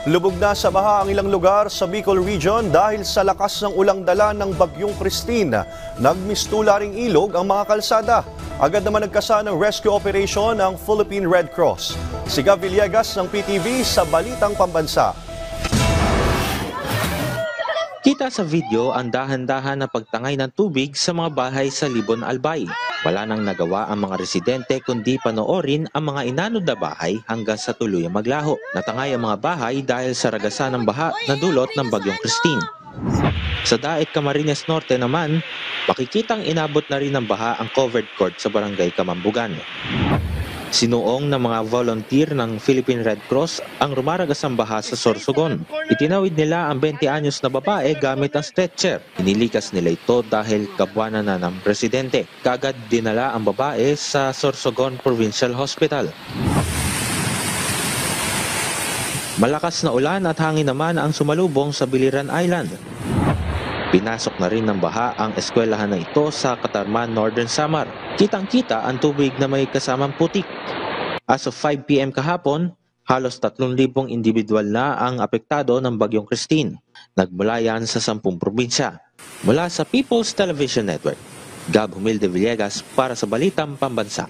Lubog na sa baha ang ilang lugar sa Bicol Region dahil sa lakas ng ulang dala ng bagyong Christine. Nagmistula ring ilog ang mga kalsada. Agad naman nagkasa ng rescue operation ang Philippine Red Cross. Si Gab Villegas ng PTV sa Balitang Pambansa. Kita sa video ang dahan-dahan na pagtangay ng tubig sa mga bahay sa Libon, Albay. Wala nang nagawa ang mga residente kundi panoorin ang mga inanod na bahay hanggang sa tuluyang maglaho. Natangay ang mga bahay dahil sa ragasan ng baha na dulot ng bagyong Christine. Sa Daet, Camarines Norte naman, makikitang inabot na rin ng baha ang covered court sa barangay Kamambugan. Sinuong ng mga volunteer ng Philippine Red Cross ang rumaragasang baha sa Sorsogon. Itinawid nila ang 20 anyos na babae gamit ang stretcher. Inilikas nila ito dahil kabuanan na ng presidente. Kaagad dinala ang babae sa Sorsogon Provincial Hospital. Malakas na ulan at hangin naman ang sumalubong sa Biliran Island. Pinasok na rin ng baha ang eskwelahan na ito sa Katarman, Northern Samar. Kitang-kita ang tubig na may kasamang putik. As of 5 p.m. kahapon, halos 3,000 individual na ang apektado ng bagyong Christine. Nagmula yan sa 10 probinsya. Mula sa People's Television Network, Gab Humilde Villegas para sa Balitang Pambansa.